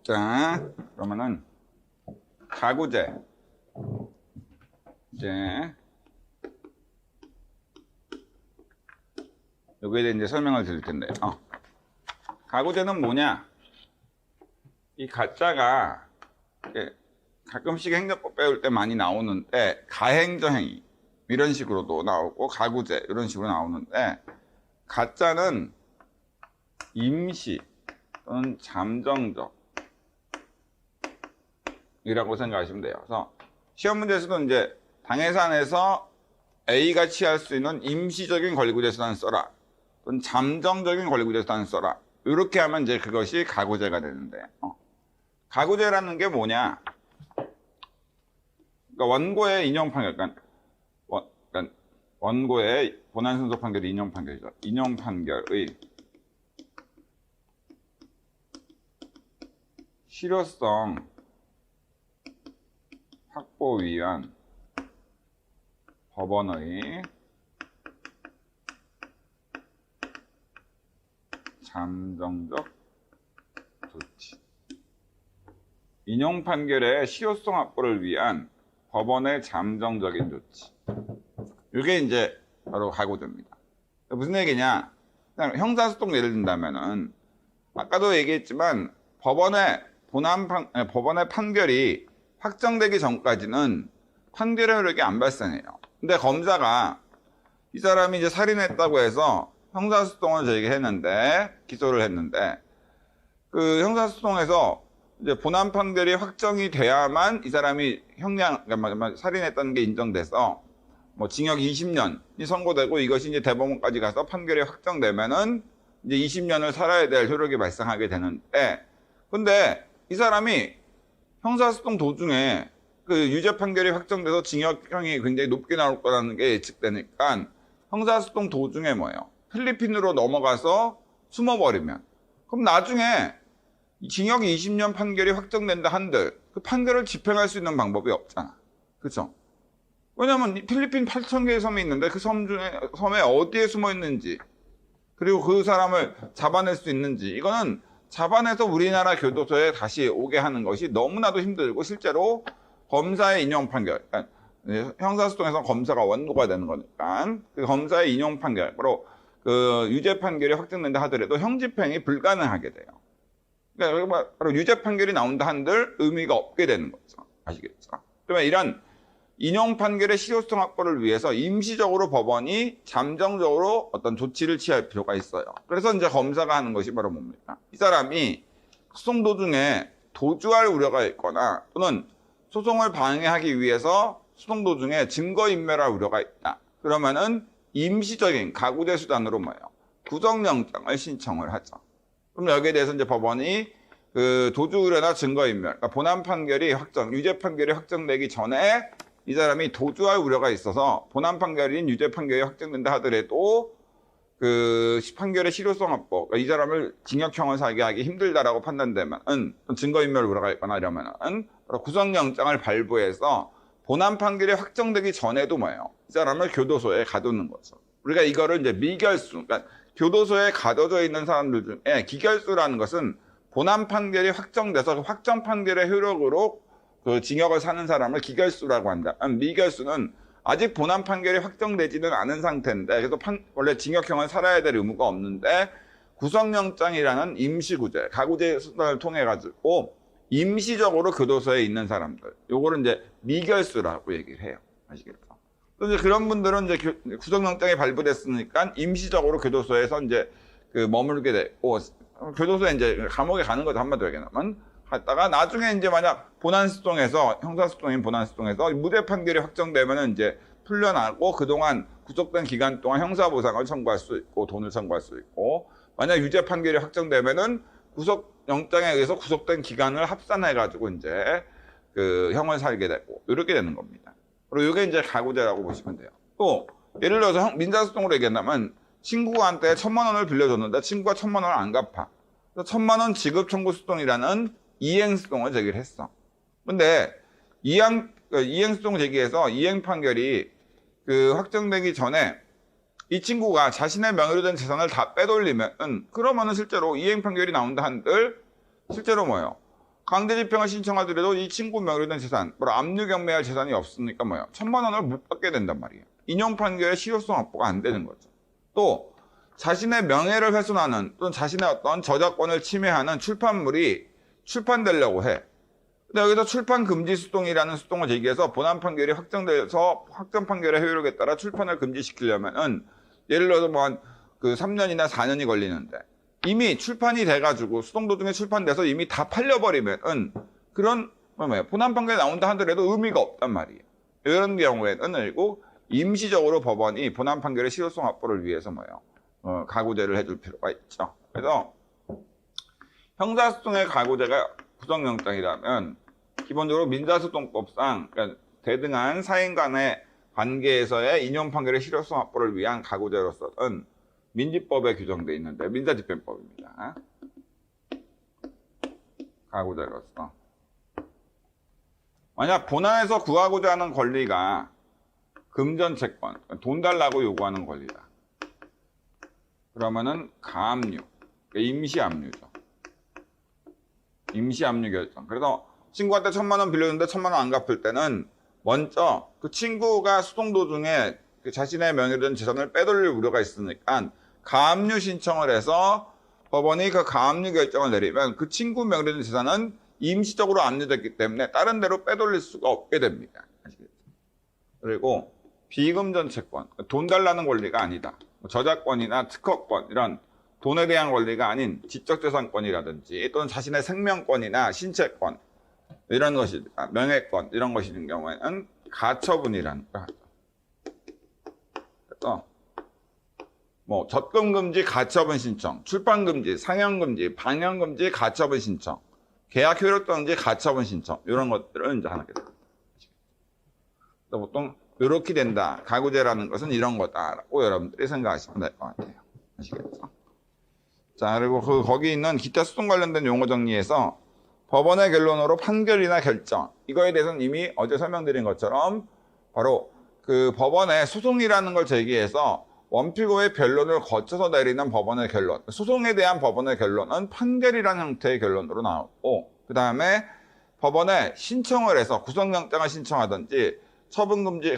자, 그러면은 가구제 이제 여기에 대해 이제 설명을 드릴 텐데요. 가구제는 뭐냐? 이 가짜가 가끔씩 행정법 배울 때 많이 나오는데 가행정행위 이런 식으로도 나오고 가구제 이런 식으로 나오는데 가짜는 임시 또는 잠정적 이라고 생각하시면 돼요. 그래서 시험 문제에서도 이제 당해산에서 A가 취할 수 있는 임시적인 권리구제수단을 써라 또는 잠정적인 권리구제수단을 써라 이렇게 하면 이제 그것이 가구제가 되는데 가구제라는 게 뭐냐? 그러니까 원고의 인용 판결, 그러니까 원고의 본안 승소 판결이 인용 판결이죠. 인용 판결의 실효성 확보 위한 법원의 잠정적 조치. 인용 판결의 실효성 확보를 위한 법원의 잠정적인 조치. 이게 이제 바로 가구제입니다. 무슨 얘기냐? 형사소송 예를 든다면은 아까도 얘기했지만 법원의 판결이 확정되기 전까지는 판결의 효력이 안 발생해요. 근데 검사가 이 사람이 이제 살인했다고 해서 형사소송을 제기했는데 기소를 했는데 그 형사소송에서 이제 본안 판결이 확정이 돼야만 이 사람이 그러니까 살인했다는 게 인정돼서 뭐 징역 20년이 선고되고 이것이 이제 대법원까지 가서 판결이 확정되면은 이제 20년을 살아야 될 효력이 발생하게 되는데 근데 이 사람이 형사소송 도중에 그 유죄 판결이 확정돼서 징역형이 굉장히 높게 나올 거라는 게 예측되니까 형사소송 도중에 뭐예요? 필리핀으로 넘어가서 숨어버리면 그럼 나중에 징역 20년 판결이 확정된다 한들 그 판결을 집행할 수 있는 방법이 없잖아. 그렇죠? 왜냐면 필리핀 8,000개의 섬이 있는데 그 섬에 어디에 숨어 있는지 그리고 그 사람을 잡아낼 수 있는지 이거는 잡아내서 우리나라 교도소에 다시 오게 하는 것이 너무나도 힘들고 실제로 검사의 인용 판결 그러니까 형사소송에서 검사가 원고가 되는 거니까 그 검사의 인용 판결로 그 유죄 판결이 확정된다 하더라도 형집행이 불가능하게 돼요. 그러니까 바로 유죄 판결이 나온다 한들 의미가 없게 되는 거죠. 아시겠죠? 그러면 이런 인용 판결의 실효성 확보를 위해서 임시적으로 법원이 잠정적으로 어떤 조치를 취할 필요가 있어요. 그래서 이제 검사가 하는 것이 바로 뭡니까? 이 사람이 소송 도중에 도주할 우려가 있거나 또는 소송을 방해하기 위해서 소송 도중에 증거인멸할 우려가 있다. 그러면은 임시적인 가구제 수단으로 뭐예요? 구속영장을 신청을 하죠. 그럼 여기에 대해서 이제 법원이 그 도주 우려나 증거인멸, 그러니까 본안 판결이 유죄 판결이 확정되기 전에 이 사람이 도주할 우려가 있어서 본안 판결인 유죄 판결이 확정된다 하더라도 그 판결의 실효성 확보, 그러니까 이 사람을 징역형을 살게 하기 힘들다라고 판단되면 증거인멸 우려가 있거나 이러면은 구속영장을 발부해서 본안 판결이 확정되기 전에도 뭐예요? 이 사람을 교도소에 가두는 거죠. 우리가 이거를 이제 미결수, 그러니까 교도소에 가둬져 있는 사람들 중에 기결수라는 것은 본안 판결이 확정돼서 그 확정 판결의 효력으로 그 징역을 사는 사람을 기결수라고 한다. 미결수는 아직 본안 판결이 확정되지는 않은 상태인데 그래서 원래 징역형을 살아야 될 의무가 없는데 구속영장이라는 임시구제, 가구제 수단을 통해 가지고 임시적으로 교도소에 있는 사람들, 요거를 이제 미결수라고 얘기를 해요. 아시겠죠? 이제 그런 분들은 이제 구속영장이 발부됐으니까 임시적으로 교도소에서 이제 그 머물게 되고 교도소에 이제 감옥에 가는 거죠. 한마디로 얘기하면 갔다가 나중에 이제 만약 본안소송에서 형사소송인 본안소송에서 무죄 판결이 확정되면은 이제 풀려나고 그동안 구속된 기간 동안 형사보상을 청구할 수 있고 돈을 청구할 수 있고 만약 유죄 판결이 확정되면은 구속영장에 의해서 구속된 기간을 합산해가지고 이제 그 형을 살게 되고 이렇게 되는 겁니다. 그리고 이게 이제 가구제라고 보시면 돼요. 또 예를 들어서 민사소송으로 얘기한다면 친구한테 1,000만 원을 빌려줬는데 친구가 1,000만 원을 안 갚아. 그래서 1,000만 원 지급 청구 소송이라는 이행소송을 제기를 했어. 근데 이행소송 제기해서 이행 판결이 그 확정되기 전에 이 친구가 자신의 명의로 된 재산을 다 빼돌리면 그러면은 실제로 이행 판결이 나온다 한들 실제로 뭐예요? 강제집행을 신청하더라도 이 친구 명의로 된 재산, 바로 압류 경매할 재산이 없으니까 뭐예요? 1,000만 원을 못 받게 된단 말이에요. 인용 판결의 실효성 확보가 안 되는 거죠. 또 자신의 명예를 훼손하는 또는 자신의 어떤 저작권을 침해하는 출판물이 출판되려고 해. 근데 여기서 출판 금지 수동이라는 수동을 제기해서 본안 판결이 확정돼서 확정 판결의 효력에 따라 출판을 금지시키려면은 예를 들어서 뭐 한 그 3년이나 4년이 걸리는데 이미 출판이 돼가지고 수동 도중에 출판돼서 이미 다 팔려버리면은 그런 뭐예요? 본안 판결이 나온다 하더라도 의미가 없단 말이에요. 이런 경우에는 그리고 임시적으로 법원이 본안 판결의 실효성 확보를 위해서 뭐예요? 가구제를 해줄 필요가 있죠. 그래서 형사소송의 가구제가 구속영장이라면 기본적으로 민사소송법상 그러니까 대등한 사인 간의 관계에서의 인용 판결의 실효성 확보를 위한 가구제로서는 민지법에 규정되어 있는데 민사집행법입니다. 가구제로서 만약 본안에서 구하고자 하는 권리가 금전채권, 돈 달라고 요구하는 권리다. 그러면은 가압류, 임시압류죠. 임시압류 결정. 그래서 친구한테 1,000만 원 빌려줬는데 1,000만 원 안 갚을 때는 먼저 그 친구가 수동 도중에 그 자신의 명의로 된 재산을 빼돌릴 우려가 있으니까 가압류 신청을 해서 법원이 그 가압류 결정을 내리면 그 친구 명의로 된 재산은 임시적으로 압류됐기 때문에 다른 데로 빼돌릴 수가 없게 됩니다. 아시겠죠? 그리고 비금전 채권, 돈 달라는 권리가 아니다. 저작권이나 특허권 이런 돈에 대한 권리가 아닌 지적재산권이라든지 또는 자신의 생명권이나 신체권 이런 것이 명예권 이런 것인 경우에는 가처분이라는 걸 하죠. 그래서 뭐 접근금지 가처분 신청, 출판금지, 상영금지, 방영금지 가처분 신청, 계약 효력정지 가처분 신청 이런 것들을 이제 하게 됩니다. 보통 이렇게 된다. 가구제라는 것은 이런 거다라고 여러분들이 생각하시면 될 것 같아요. 아시겠죠? 자, 그리고 거기 있는 기타 소송 관련된 용어 정리에서 법원의 결론으로 판결이나 결정 이거에 대해서는 이미 어제 설명드린 것처럼 바로 그 법원의 소송이라는 걸 제기해서 원피고의 변론을 거쳐서 내리는 법원의 결론, 소송에 대한 법원의 결론은 판결이라는 형태의 결론으로 나오고 그 다음에 법원에 신청을 해서 구속영장을 신청하든지 처분금지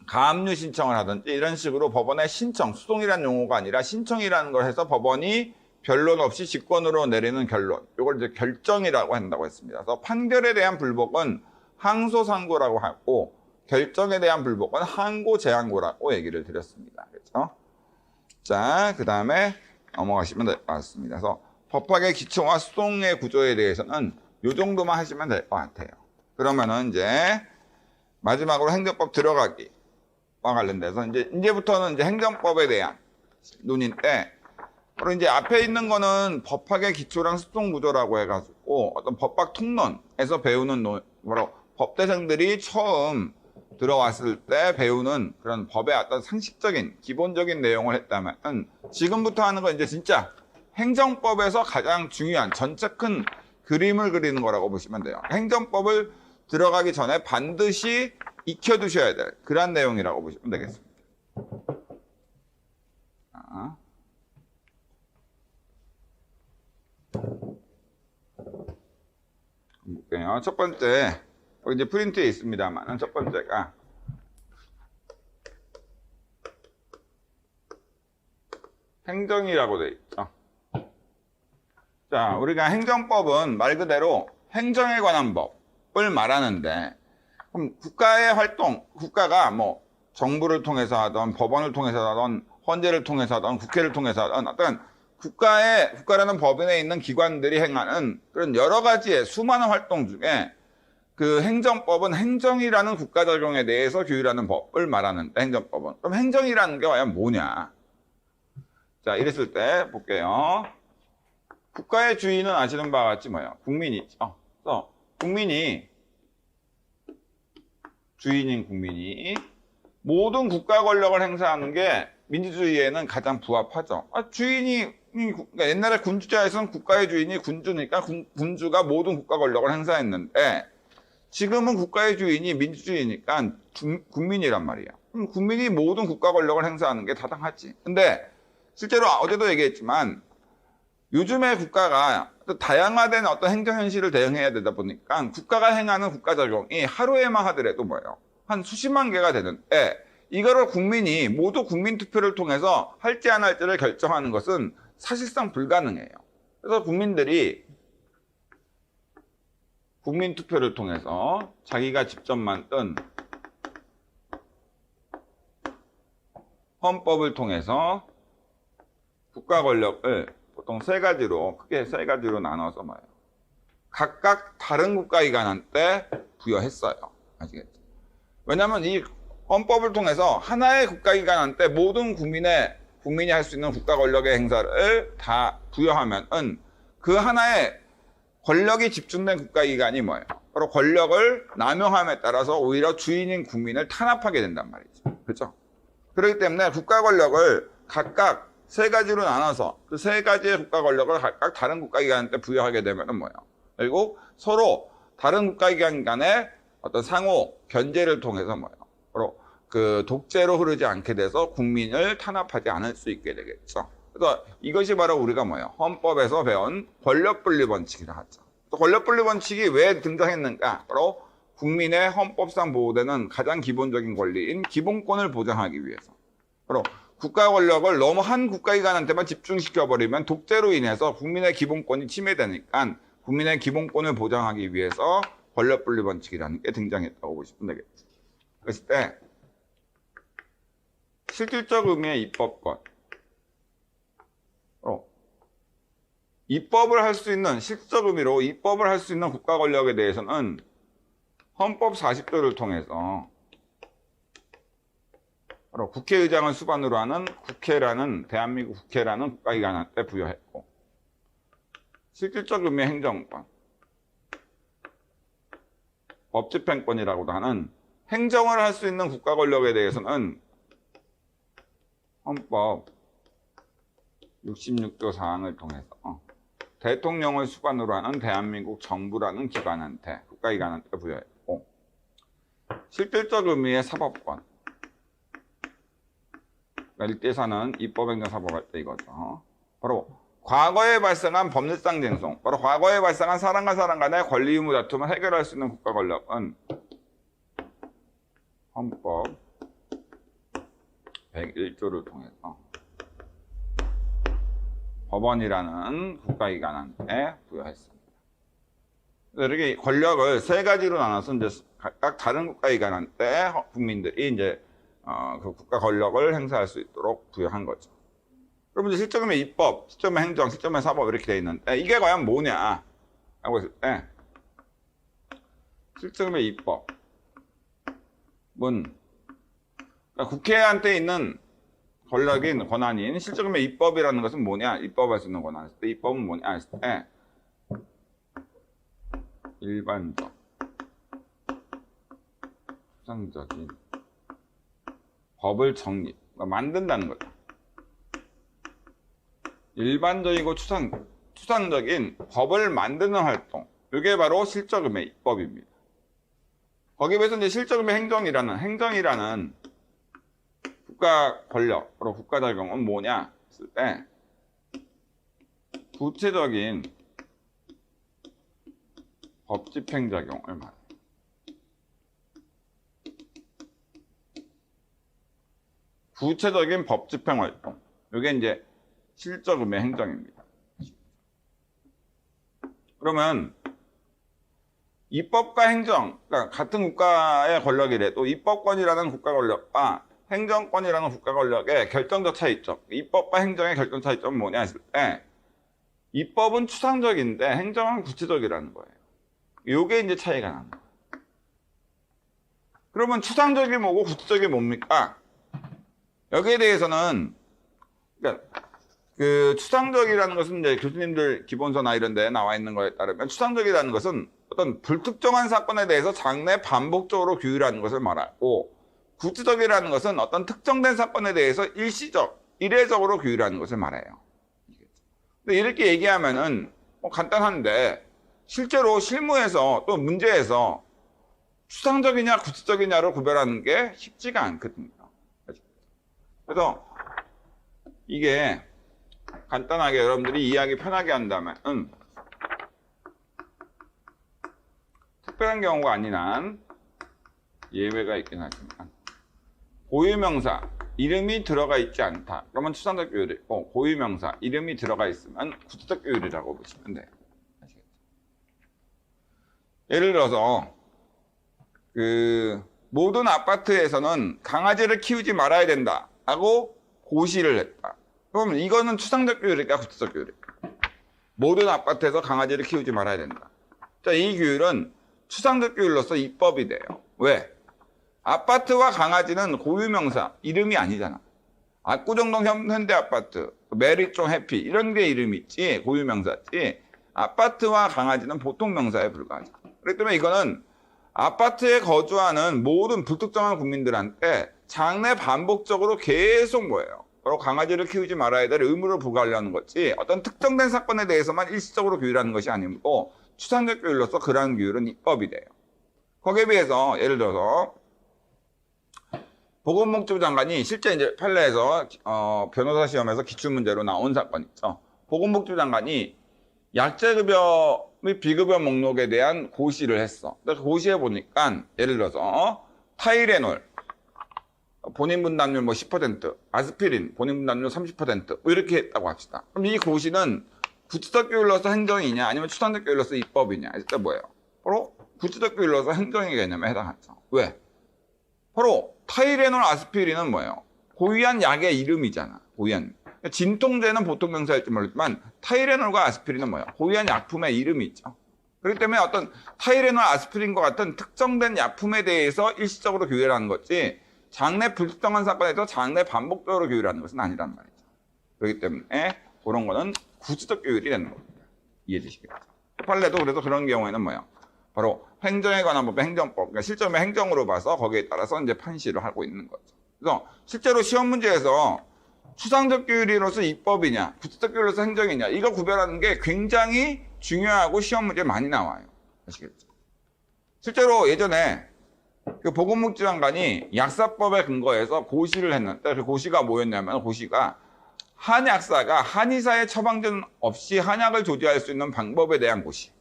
가압류 신청을 하든지 이런 식으로 법원의 신청, 소송이라는 용어가 아니라 신청이라는 걸 해서 법원이 변론 없이 직권으로 내리는 결론, 이걸 이제 결정이라고 한다고 했습니다. 그래서 판결에 대한 불복은 항소상고라고 하고 결정에 대한 불복은 항고재항고라고 얘기를 드렸습니다. 그렇죠? 자, 그 다음에 넘어가시면 될 것 같습니다. 그래서 법학의 기초와 소송의 구조에 대해서는 이 정도만 하시면 될 것 같아요. 그러면은 이제 마지막으로 행정법 들어가기와 관련돼서 이제부터는 이제 행정법에 대한 논의인데, 바로 이제 앞에 있는 거는 법학의 기초랑 소송 구조라고 해가지고 어떤 법학 통론에서 배우는 바로 법대생들이 처음 들어왔을 때 배우는 그런 법의 어떤 상식적인 기본적인 내용을 했다면 지금부터 하는 건 이제 진짜 행정법에서 가장 중요한 전체 큰 그림을 그리는 거라고 보시면 돼요. 행정법을 들어가기 전에 반드시 익혀두셔야 될 그런 내용이라고 보시면 되겠습니다. 자. 볼게요. 첫 번째, 이제 프린트에 있습니다만, 첫 번째가 행정이라고 되어 있죠. 자, 우리가 행정법은 말 그대로 행정에 관한 법을 말하는데, 그럼 국가의 활동, 국가가 뭐 정부를 통해서 하던, 법원을 통해서 하던, 헌재를 통해서 하던, 국회를 통해서 하던 어떤 국가라는 법인에 있는 기관들이 행하는 그런 여러 가지의 수많은 활동 중에 그 행정법은 행정이라는 국가 적용에 대해서 규율하는 법을 말하는데, 행정법은. 그럼 행정이라는 게 과연 뭐냐? 자, 이랬을 때 볼게요. 국가의 주인은 아시는 바와 같이 뭐예요? 국민이죠. 그래서 국민이, 주인인 국민이 모든 국가 권력을 행사하는 게 민주주의에는 가장 부합하죠. 그러니까 옛날에 군주제에서는 국가의 주인이 군주니까 군주가 모든 국가 권력을 행사했는데, 지금은 국가의 주인이 민주주의니까 국민이란 말이에요. 그럼 국민이 모든 국가 권력을 행사하는 게 타당하지. 근데 실제로 어제도 얘기했지만 요즘에 국가가 또 다양화된 어떤 행정 현실을 대응해야 되다 보니까 국가가 행하는 국가작용이 하루에만 하더라도 뭐예요? 한 수십만 개가 되는데 이거를 국민이 모두 국민투표를 통해서 할지 안 할지를 결정하는 것은 사실상 불가능해요. 그래서 국민들이 국민투표를 통해서 자기가 직접 만든 헌법을 통해서 국가 권력을 보통 세 가지로, 크게 세 가지로 나눠서 뭐예요? 각각 다른 국가기관한테 부여했어요. 아시겠죠? 왜냐하면 이 헌법을 통해서 하나의 국가기관한테 모든 국민이 할 수 있는 국가 권력의 행사를 다 부여하면은 그 하나의 권력이 집중된 국가기관이 뭐예요? 바로 권력을 남용함에 따라서 오히려 주인인 국민을 탄압하게 된단 말이죠. 그렇죠? 그렇기 때문에 국가 권력을 각각 세 가지로 나눠서 그 세 가지의 국가 권력을 각각 다른 국가기관한테 부여하게 되면은 뭐예요? 그리고 서로 다른 국가기관 간의 어떤 상호 견제를 통해서 뭐예요? 바로 그 독재로 흐르지 않게 돼서 국민을 탄압하지 않을 수 있게 되겠죠. 그래서 이것이 바로 우리가 뭐예요? 헌법에서 배운 권력분리 원칙이라 하죠. 또 권력분리 원칙이 왜 등장했는가? 바로 국민의 헌법상 보호되는 가장 기본적인 권리인 기본권을 보장하기 위해서. 바로 국가 권력을 너무 한 국가기관한테만 집중시켜버리면 독재로 인해서 국민의 기본권이 침해되니까 국민의 기본권을 보장하기 위해서 권력분리 원칙이라는 게 등장했다고 보시면 되겠죠. 그랬을 때 실질적 의미의 입법권, 입법을 할 수 있는, 실질적 의미로 입법을 할 수 있는 국가 권력에 대해서는 헌법 40조를 통해서 바로 국회의장을 수반으로 하는 국회라는, 대한민국 국회라는 국가기관한테 부여했고, 실질적 의미의 행정권, 법집행권이라고도 하는 행정을 할 수 있는 국가 권력에 대해서는 헌법 66조 사항을 통해서 대통령을 수반으로 하는 대한민국 정부라는 기관한테, 국가기관한테 부여했고, 실질적 의미의 사법권, 일대사는 입법행정사법할 때 이거죠. 바로 과거에 발생한 법률상 쟁송, 바로 과거에 발생한 사람과 사람 간의 권리 의무 다툼을 해결할 수 있는 국가 권력은 헌법 101조를 통해서 법원이라는 국가기관한테 부여했습니다. 이렇게 권력을 세 가지로 나눠서 이제 각각 다른 국가기관한테 국민들이 이제 그 국가 권력을 행사할 수 있도록 부여한 거죠. 여러분, 실적음의 입법, 실적음의 행정, 실적음의 사법 이렇게 돼 있는데 이게 과연 뭐냐? 라고 했을 때 실적음의 입법은 그러니까 국회한테 있는 권력인 권한인 실적음의 입법이라는 것은 뭐냐? 입법할 수 있는 권한. 입법은 뭐냐? 했을 때 일반적, 추상적인 법을 정립, 만든다는 거죠. 일반적이고 추상적인 법을 만드는 활동, 이게 바로 실적음의 입법입니다. 거기에 비해서 이제 실적음의 행정이라는 국가 권력, 바로 국가작용은 뭐냐 했을 때 구체적인 법집행작용을 말해요. 구체적인 법집행활동, 이게 이제 실적음의 행정입니다. 그러면 입법과 행정, 그러니까 같은 국가의 권력이라도 입법권이라는 국가 권력과 행정권이라는 국가 권력의 결정적 차이점, 입법과 행정의 결정 차이점은 뭐냐 했을 때 입법은 추상적인데 행정은 구체적이라는 거예요. 이게 이제 차이가 나는 거예요. 그러면 추상적이 뭐고 구체적이 뭡니까? 여기에 대해서는 그러니까 그 추상적이라는 것은 이제 교수님들 기본서나 이런 데 나와 있는 거에 따르면 추상적이라는 것은 어떤 불특정한 사건에 대해서 장래 반복적으로 규율하는 것을 말하고 구체적이라는 것은 어떤 특정된 사건에 대해서 이례적으로 규율하는 것을 말해요. 근데 이렇게 얘기하면은 간단한데 실제로 실무에서 또 문제에서 추상적이냐 구체적이냐로 구별하는 게 쉽지가 않거든요. 그래서 이게 간단하게 여러분들이 이해하기 편하게 한다면 특별한 경우가 아닌 한 예외가 있긴 하지만 고유명사 이름이 들어가 있지 않다. 그러면 추상적 교율이 있고 고유명사 이름이 들어가 있으면 구체적 교율이라고 보시면 돼요. 아시겠죠? 예를 들어서 모든 아파트에서는 강아지를 키우지 말아야 된다 하고 고시를 했다. 그러면 이거는 추상적 교율일까 구체적 교율일까? 모든 아파트에서 강아지를 키우지 말아야 된다. 자, 이 교율은 추상적 교율로서 입법이 돼요. 왜? 아파트와 강아지는 고유명사 이름이 아니잖아. 압구정동 현대아파트, 메리종 해피 이런 게 이름이 있지 고유명사지. 아파트와 강아지는 보통 명사에 불과하죠. 그렇기 때문에 이거는 아파트에 거주하는 모든 불특정한 국민들한테 장래 반복적으로 계속 뭐예요? 바로 강아지를 키우지 말아야 될 의무를 부과하려는 거지 어떤 특정된 사건에 대해서만 일시적으로 규율하는 것이 아니고 추상적 규율로서 그러한 규율은 입법이 돼요. 거기에 비해서 예를 들어서 보건복지부 장관이 실제 이제 판례에서 변호사 시험에서 기출문제로 나온 사건 있죠. 보건복지부 장관이 약제급여 및 비급여 목록에 대한 고시를 했어. 그래서 고시해 보니까 예를 들어서 타이레놀 본인 분담률 10%, 아스피린 본인 분담률 30% 이렇게 했다고 합시다. 그럼 이 고시는 구체적 교율로서 행정이냐 아니면 추상적 교율로서 입법이냐 했을 때 뭐예요? 바로 구체적 교율로서 행정의 개념에 해당하죠. 왜? 바로 타이레놀, 아스피린은 뭐예요? 고유한 약의 이름이잖아. 고유한. 진통제는 보통 명사일지 모르지만 타이레놀과 아스피린은 뭐예요? 고유한 약품의 이름이 있죠. 그렇기 때문에 어떤 타이레놀, 아스피린과 같은 특정된 약품에 대해서 일시적으로 규율하는 거지 장래 불특정한 사건에서 장래 반복적으로 규율하는 것은 아니란 말이죠. 그렇기 때문에 그런 거는 구체적 규율이 되는 겁니다. 이해되시겠죠? 판례도 그래서 그런 경우에는 뭐예요? 바로 행정에 관한 법, 행정법, 그러니까 실점의 행정으로 봐서 거기에 따라서 이제 판시를 하고 있는 거죠. 그래서 실제로 시험 문제에서 추상적 교율로서 입법이냐, 구체적 교율로서 행정이냐, 이거 구별하는 게 굉장히 중요하고 시험 문제에 많이 나와요. 아시겠죠? 실제로 예전에 그 보건복지부 장관이 약사법에 근거해서 고시를 했는데 그 고시가 뭐였냐면 고시가 한 약사가 한의사의 처방전 없이 한약을 조제할 수 있는 방법에 대한 고시.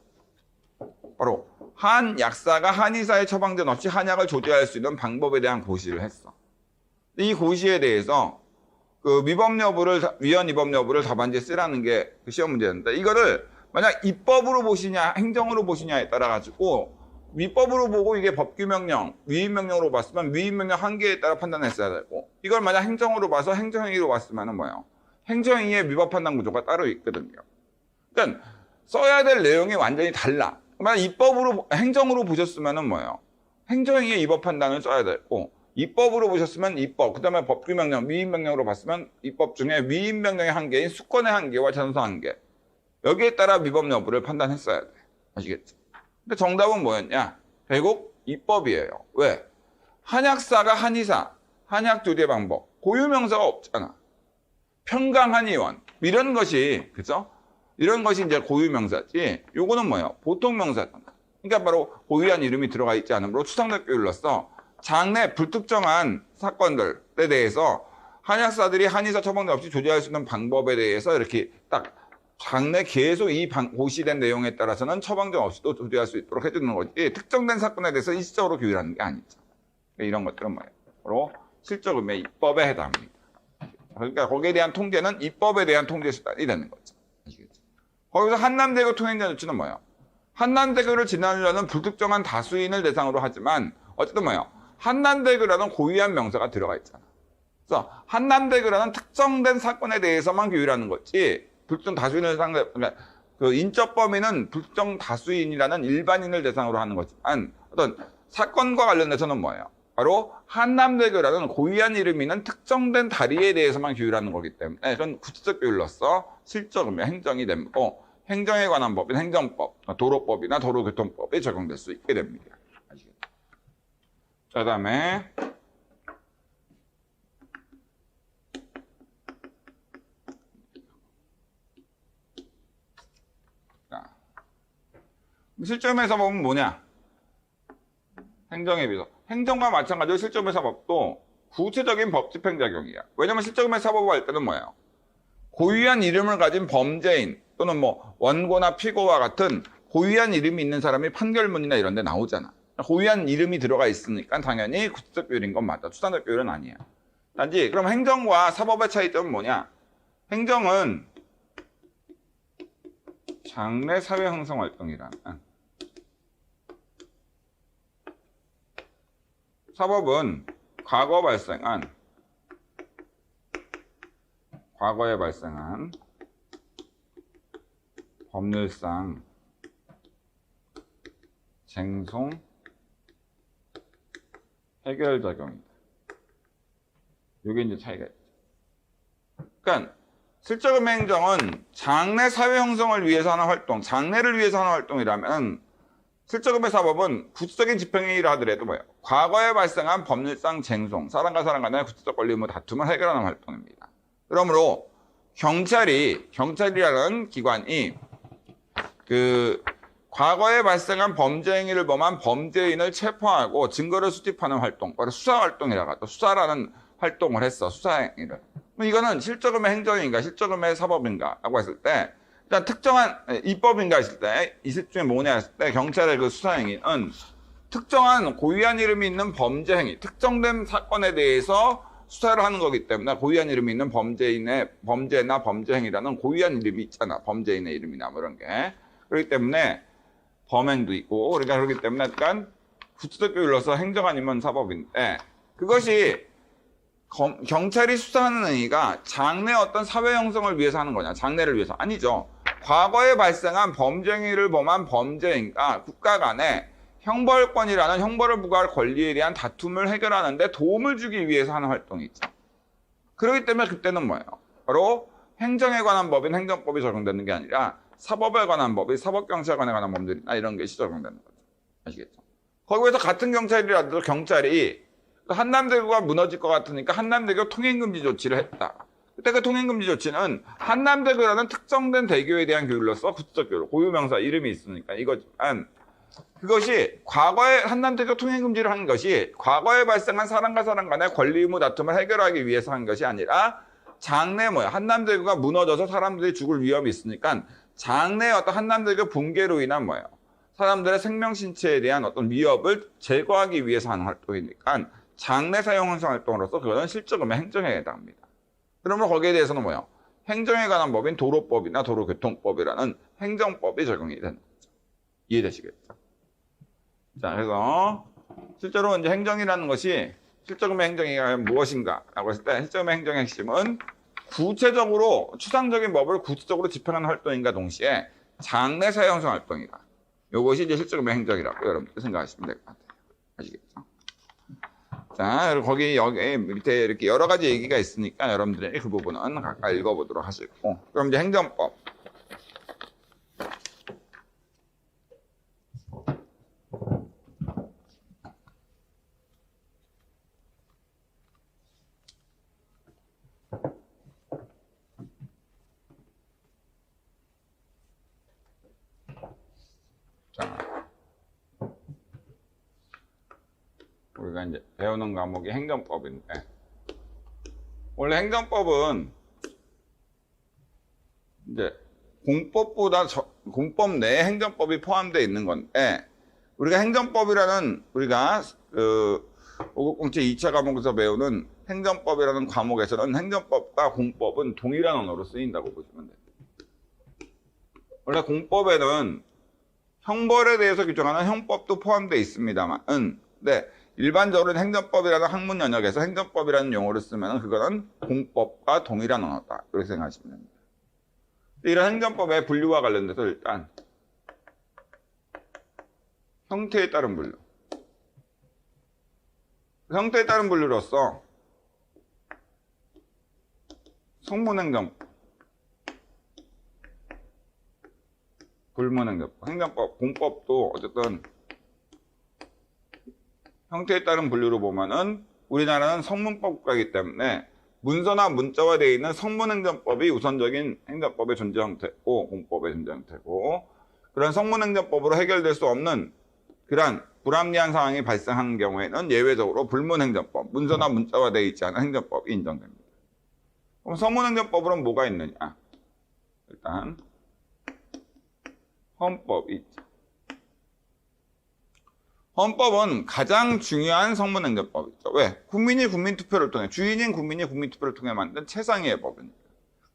바로 한 약사가 한의사의 처방전 없이 한약을 조제할 수 있는 방법에 대한 고시를 했어. 이 고시에 대해서 그 위헌 위법 여부를 답안지에 쓰라는 게 그 시험 문제였는데 이거를 만약 입법으로 보시냐 행정으로 보시냐에 따라 가지고 위법으로 보고 이게 법규명령, 위임명령으로 봤으면 위임명령 한계에 따라 판단했어야 되고 이걸 만약 행정으로 봐서 행정행위로 봤으면 뭐예요? 행정행위의 위법 판단 구조가 따로 있거든요. 그러니까 써야 될 내용이 완전히 달라. 만약 행정으로 보셨으면 뭐예요? 행정행위의 위법 판단을 써야 되고 입법으로 보셨으면 입법, 그 다음에 법규명령, 위임명령으로 봤으면 입법 중에 위임명령의 한계인 수권의 한계와 전서 한계 여기에 따라 위법 여부를 판단했어야 돼. 아시겠죠? 근데 정답은 뭐였냐? 결국 입법이에요. 왜? 한약사가 한의사, 한약 조제 방법, 고유명사가 없잖아. 평강한의원 이런 것이 그죠? 이런 것이 이제 고유명사지. 요거는 뭐예요? 보통 명사잖아. 그러니까 바로 고유한 이름이 들어가 있지 않으므로 추상적 교율로서 장래 불특정한 사건들에 대해서 한약사들이 한의사 처방전 없이 조제할 수 있는 방법에 대해서 이렇게 딱 장래 계속 이 고시된 내용에 따라서는 처방전 없이도 조제할 수 있도록 해주는 거지 특정된 사건에 대해서 일시적으로 규율하는 게 아니죠. 이런 것들은 뭐예요? 바로 실적음의 입법에 해당합니다. 그러니까 거기에 대한 통제는 입법에 대한 통제 수단이 되는 거죠. 아시겠죠? 거기서 한남대교 통행자 조치는 뭐예요? 한남대교를 지나려는 불특정한 다수인을 대상으로 하지만 어쨌든 뭐예요? 한남대교라는 고유한 명사가 들어가 있잖아. 그래서 한남대교라는 특정된 사건에 대해서만 규율하는 거지 불특정 다수인을 그러니까 그 인적 범위는 불특정 다수인이라는 일반인을 대상으로 하는 거지만 어떤 사건과 관련돼서는 뭐예요? 바로 한남대교라는 고유한 이름이 있는 특정된 다리에 대해서만 규율하는 거기 때문에 그런 구체적 규율로서 실적이면 행정이 되고 행정에 관한 법인 행정법, 도로법이나 도로교통법에 적용될 수 있게 됩니다. 아시겠죠? 자, 그다음에 실점에서 법은 뭐냐? 행정에 비해서. 행정과 마찬가지로 실점의 사법도 구체적인 법 집행작용이야. 왜냐면 실점의 사법을 할 때는 뭐예요? 고유한 이름을 가진 범죄인 또는 뭐 원고나 피고와 같은 고유한 이름이 있는 사람이 판결문이나 이런 데 나오잖아. 고유한 이름이 들어가 있으니까 당연히 구체적 비율인 건 맞다. 추상적 비율은 아니야. 단지 그럼 행정과 사법의 차이점은 뭐냐? 행정은 장래 사회 형성 활동이라는, 사법은 과거에 발생한 법률상 쟁송 해결 작용이다. 이게 이제 차이가 있죠. 그러니까 실적음의 행정은 장래 사회 형성을 위해서 하는 활동, 장래를 위해서 하는 활동이라면 실적음의 사법은 구체적인 집행행위를 하더라도 뭐예요? 과거에 발생한 법률상 쟁송, 사람과 사람 간의 구체적 권리 의무 다툼을 해결하는 활동입니다. 그러므로 경찰이라는 기관이 과거에 발생한 범죄 행위를 범한 범죄인을 체포하고 증거를 수집하는 활동, 바로 수사 활동이라고 하죠. 수사라는 활동을 했어, 수사 행위를. 이거는 실적음의 행정인가, 실적음의 사법인가 라고 했을 때, 일단 특정한 입법인가 했을 때, 이 셋 중에 뭐냐 했을 때, 경찰의 그 수사 행위는 특정한 고유한 이름이 있는 범죄 행위, 특정된 사건에 대해서 수사를 하는 거기 때문에 고유한 이름이 있는 범죄나 범죄 행위라는 고유한 이름이 있잖아. 범죄인의 이름이나 뭐 이런 게. 그렇기 때문에 범행도 있고, 그러니까 그렇기 때문에 약간 구체적 비율로서 행정 아니면 사법인데, 그것이 경찰이 수사하는 행위가 장래 어떤 사회 형성을 위해서 하는 거냐? 장래를 위해서? 아니죠. 과거에 발생한 범죄 행위를 범한 범죄인과 국가 간에 형벌권이라는 형벌을 부과할 권리에 대한 다툼을 해결하는 데 도움을 주기 위해서 하는 활동이 있죠. 그렇기 때문에 그때는 뭐예요? 바로 행정에 관한 법인 행정법이 적용되는 게 아니라 사법에 관한 법이 사법경찰관에 관한 법들이나 이런 것이 적용되는 거죠. 아시겠죠? 거기에서 같은 경찰이라도 경찰이 한남대교가 무너질 것 같으니까 한남대교 통행금지 조치를 했다. 그때 그 통행금지 조치는 한남대교라는 특정된 대교에 대한 규율로서 구체적 규율, 고유명사 이름이 있으니까 이거지만 그것이 과거에 한남대교 통행금지를 한 것이 과거에 발생한 사람과 사람 간의 권리 의무 다툼을 해결하기 위해서 한 것이 아니라 장래 한남대교가 무너져서 사람들이 죽을 위험이 있으니까 장래 어떤 한남대교 붕괴로 인한 사람들의 생명 신체에 대한 어떤 위협을 제거하기 위해서 하는 활동이니까 장래 사용 형성 활동으로서 그것은 실적음의 행정에 해당합니다. 그러면 거기에 대해서는 행정에 관한 법인 도로법이나 도로교통법이라는 행정법이 적용이 되는 거죠. 이해되시겠죠? 자, 그래서 실제로 이제 행정이라는 것이 실적음의 행정이 무엇인가라고 했을 때 실적음의 행정의 핵심은 구체적으로 추상적인 법을 구체적으로 집행하는 활동인가 동시에 장래 사회 형성 활동이다. 이것이 이제 실적음의 행정이라고 여러분들 생각하시면 될 것 같아요. 아시겠죠? 자, 그리고 여기 밑에 이렇게 여러 가지 얘기가 있으니까 여러분들이 그 부분은 각각 읽어보도록 하시고, 그럼 이제 행정법. 자, 우리가 이제 배우는 과목이 행정법인데, 원래 행정법은 이제 공법 내에 행정법이 포함되어 있는 건데, 우리가 행정법이라는 우리가 590제 2차 과목에서 배우는 행정법이라는 과목에서는 행정법과 공법은 동일한 언어로 쓰인다고 보시면 돼요. 원래 공법에는 형벌에 대해서 규정하는 형법도 포함되어 있습니다만, 네, 일반적으로 행정법이라는 학문 영역에서 행정법이라는 용어를 쓰면 그거는 공법과 동일한 언어다. 이렇게 생각하시면 됩니다. 이런 행정법의 분류와 관련돼서 일단 형태에 따른 분류. 형태에 따른 분류로서 성문행정법, 불문행정법, 행정법, 공법도 어쨌든 형태에 따른 분류로 보면은 우리나라는 성문법 국가이기 때문에 문서나 문자화 되어 있는 성문행정법이 우선적인 행정법의 존재 형태고 공법의 존재 형태고, 그런 성문행정법으로 해결될 수 없는 그러한 불합리한 상황이 발생하는 경우에는 예외적으로 불문행정법, 문서나 문자화 되어 있지 않은 행정법이 인정됩니다. 그럼 서문행정법으로는 뭐가 있느냐? 일단 헌법이 있죠. 헌법은 가장 중요한 성문행정법이죠. 왜? 국민이 국민투표를 통해, 주인인 국민이 국민투표를 통해 만든 최상위의 법이니까.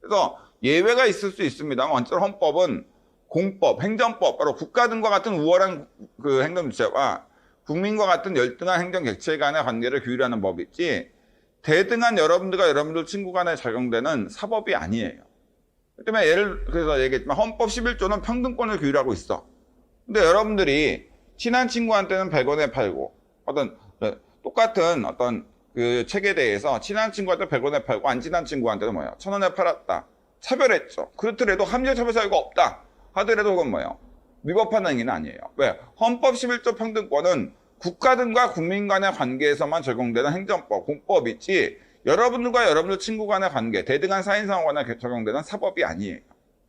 그래서 예외가 있을 수 있습니다만 원칙 헌법은 공법, 행정법, 바로 국가 등과 같은 우월한 그 행정주체와 국민과 같은 열등한 행정객체 간의 관계를 규율하는 법이지 대등한 여러분들과 여러분들 친구 간에 적용되는 사법이 아니에요. 그래서 그래서 얘기했지만 헌법 11조는 평등권을 규율하고 있어. 근데 여러분들이 친한 친구한테는 100원에 팔고 똑같은 어떤 그 책에 대해서 친한 친구한테 100원에 팔고 안 친한 친구한테는 뭐예요? 1000원에 팔았다. 차별했죠. 그렇더라도 합리적 차별 사유가 없다 하더라도 그건 뭐예요? 위법한 행위는 아니에요. 왜? 헌법 11조 평등권은 국가 등과 국민 간의 관계에서만 적용되는 행정법, 공법이지 여러분들과 여러분들 친구 간의 관계, 대등한 사인상호 간에 적용되는 사법이 아니에요.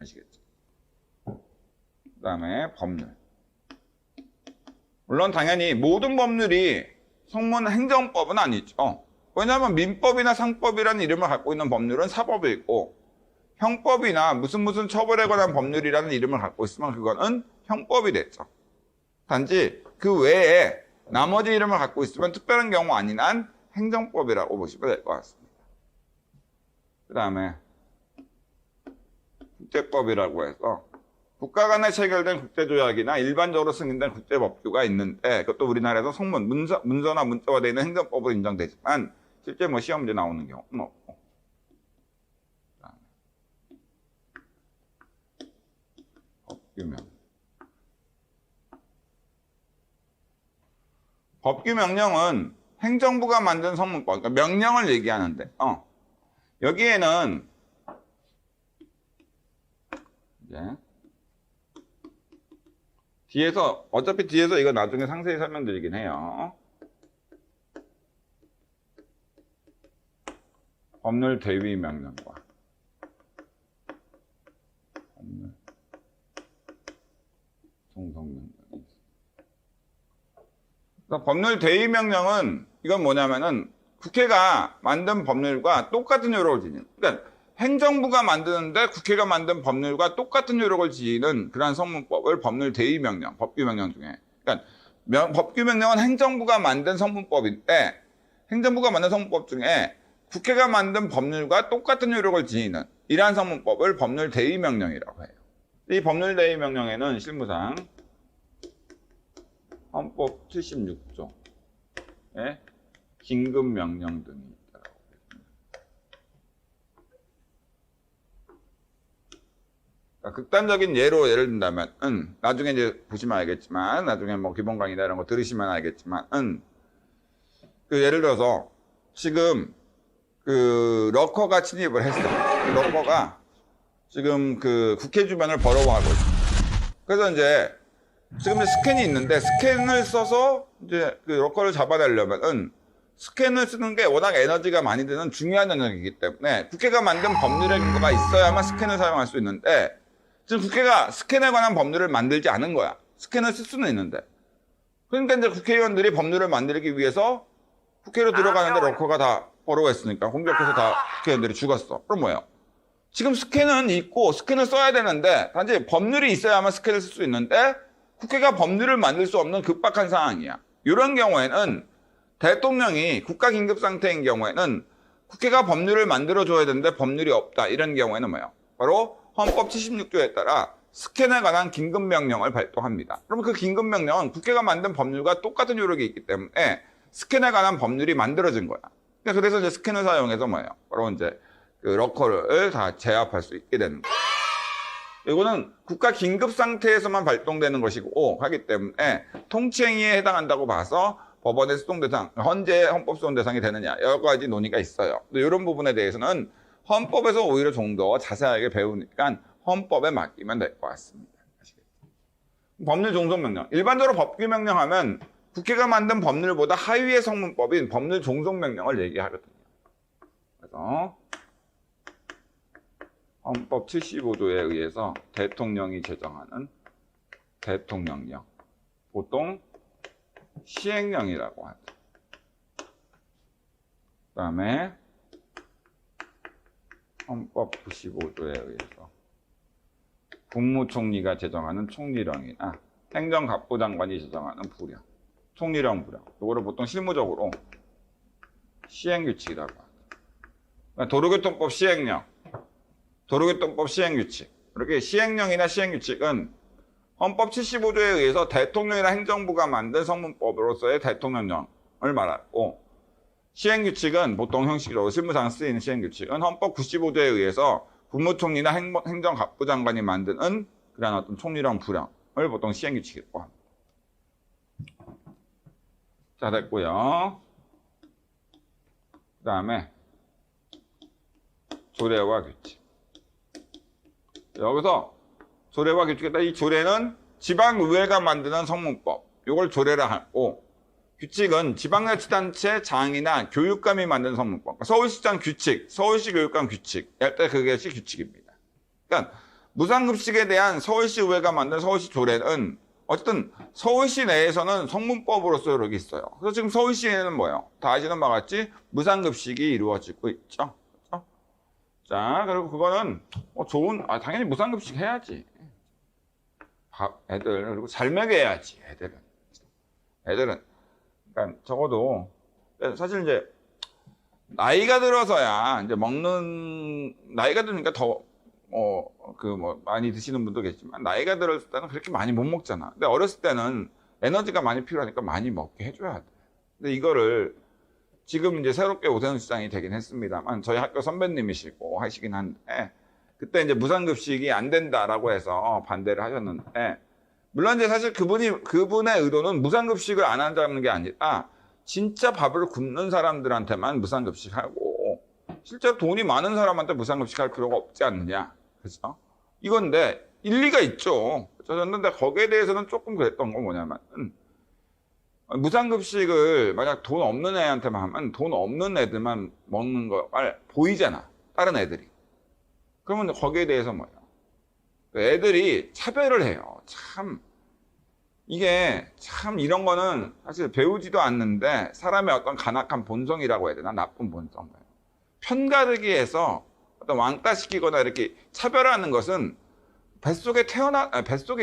아시겠죠? 그 다음에 법률. 물론 당연히 모든 법률이 성문 행정법은 아니죠. 왜냐하면 민법이나 상법이라는 이름을 갖고 있는 법률은 사법이고 형법이나 무슨 처벌에 관한 법률이라는 이름을 갖고 있으면 그거는 형법이 됐죠. 단지 그 외에 나머지 이름을 갖고 있으면 특별한 경우 아닌 한 행정법이라고 보시면 될 것 같습니다. 그 다음에 국제법이라고 해서 국가 간에 체결된 국제조약이나 일반적으로 승인된 국제법규가 있는데 그것도 우리나라에서 성문, 문서나 문자화되어 있는 행정법으로 인정되지만 실제 뭐 시험 문제 나오는 경우는 없고. 법규명. 법규명령은 행정부가 만든 성문법, 그러니까 명령을 얘기하는데 여기에는 이제 어차피 뒤에서 이거 나중에 상세히 설명드리긴 해요. 법률 대위 명령과 법률 종속 명령이 있습니다. 그러니까 법률 대위 명령은 이건 뭐냐면은 국회가 만든 법률과 똑같은 효력을 지니는, 그러니까 행정부가 만드는데 국회가 만든 법률과 똑같은 효력을 지니는 그러한 성문법을 법률 대위 명령, 법규 명령 중에. 그러니까 법규 명령은 행정부가 만든 성문법인데 행정부가 만든 성문법 중에 국회가 만든 법률과 똑같은 효력을 지니는 이러한 성문법을 법률 대위 명령이라고 해요. 이 법률 대위 명령에는 실무상 헌법 76조에 긴급 명령 등이 있다고 보겠습니다. 극단적인 예를 든다면, 나중에 이제 보시면 알겠지만, 나중에 뭐 기본 강의나 이런 거 들으시면 알겠지만, 예를 들어서 지금 그 러커가 침입을 했어요. 러커가 지금 그 국회 주변을 벌어하고 있어요. 그래서 이제 지금 스캔이 있는데 스캔을 써서 이제 그 러커를 잡아내려면은 스캔을 쓰는 게 워낙 에너지가 많이 드는 중요한 영역이기 때문에 국회가 만든 법률의 근거가 있어야만 스캔을 사용할 수 있는데 지금 국회가 스캔에 관한 법률을 만들지 않은 거야. 스캔을 쓸 수는 있는데. 그러니까 이제 국회의원들이 법률을 만들기 위해서 국회로 들어가는데 러커가 다 벌어했으니까 공격해서 다 국회의원들이 죽었어. 그럼 뭐예요? 지금 스캔은 있고 스캔을 써야 되는데 단지 법률이 있어야만 스캔을 쓸 수 있는데 국회가 법률을 만들 수 없는 급박한 상황이야. 이런 경우에는 대통령이 국가 긴급 상태인 경우에는 국회가 법률을 만들어줘야 되는데 법률이 없다. 이런 경우에는 뭐예요? 바로 헌법 76조에 따라 스캔에 관한 긴급명령을 발동합니다. 그러면 그 긴급명령은 국회가 만든 법률과 똑같은 효력이 있기 때문에 스캔에 관한 법률이 만들어진 거야. 그래서 이제 스캔을 사용해서 뭐예요? 바로 이제 그 러커를 다 제압할 수 있게 되는 거예요. 이거는 국가 긴급 상태에서만 발동되는 것이고 하기 때문에 통치행위에 해당한다고 봐서 법원의 수동 대상, 헌재 헌법 수동 대상이 되느냐 여러 가지 논의가 있어요. 이런 부분에 대해서는 헌법에서 오히려 좀 더 자세하게 배우니까 헌법에 맡기면 될 것 같습니다. 법률 종속명령. 일반적으로 법규명령하면 국회가 만든 법률보다 하위의 성문법인 법률 종속명령을 얘기하거든요. 그래서 헌법 75조에 의해서 대통령이 제정하는 대통령령, 보통 시행령이라고 하죠. 그 다음에 헌법 95조에 의해서 국무총리가 제정하는 총리령이나 행정갑부 장관이 제정하는 부령, 총리령 부령, 이거를 보통 실무적으로 시행규칙이라고 합니다. 그러니까 도로교통법 시행령, 도로교통법 시행규칙, 이렇게 시행령이나 시행규칙은 헌법 75조에 의해서 대통령이나 행정부가 만든 성문법으로서의 대통령령을 말하고, 시행규칙은 보통 형식적으로 실무상 쓰이는 시행규칙은 헌법 95조에 의해서 국무총리나 행정갑부 장관이 만드는 그런 어떤 총리령 부령을 보통 시행규칙이라고 합니다. 자, 됐고요. 그 다음에 조례와 규칙. 여기서 조례와 규칙이다. 이 조례는 지방의회가 만드는 성문법, 이걸 조례라 하고, 규칙은 지방자치단체 장이나 교육감이 만든 성문법. 서울시장 규칙, 서울시 교육감 규칙, 때 그것이 규칙입니다. 그러니까 무상급식에 대한 서울시 의회가 만든 서울시 조례는 어쨌든 서울시 내에서는 성문법으로서 이렇게 있어요. 그래서 지금 서울시에는 뭐예요? 다 아시는 바와 같이 무상급식이 이루어지고 있죠. 그렇죠? 자, 그리고 그거는 당연히 무상급식 해야지. 애들, 그리고 잘 먹여야지, 애들은. 그러니까 적어도 사실 이제 나이가 들어서야 이제 나이가 들으니까 더 많이 드시는 분도 계시지만, 나이가 들었을 때는 그렇게 많이 못 먹잖아. 근데 어렸을 때는 에너지가 많이 필요하니까 많이 먹게 해줘야 돼. 근데 이거를 지금 이제 새롭게 오세훈 시장이 되긴 했습니다만, 저희 학교 선배님이시고 하시긴 한데, 그때 이제 무상급식이 안 된다라고 해서 반대를 하셨는데, 물론 이제 사실 그분의 의도는 무상급식을 안 한다는 게 아니라 진짜 밥을 굶는 사람들한테만 무상급식하고, 실제로 돈이 많은 사람한테 무상급식할 필요가 없지 않느냐. 그렇죠? 이건데 일리가 있죠. 그런데 거기에 대해서는 조금 그랬던 건 뭐냐면, 무상급식을 만약 돈 없는 애한테만 하면 돈 없는 애들만 먹는 거 보이잖아, 다른 애들이. 그러면 거기에 대해서 뭐예요? 애들이 차별을 해요. 이게 이런 거는 사실 배우지도 않는데 사람의 어떤 간악한 본성이라고 해야 되나? 나쁜 본성. 편가르기 해서 어떤 왕따시키거나 이렇게 차별하는 것은 뱃속에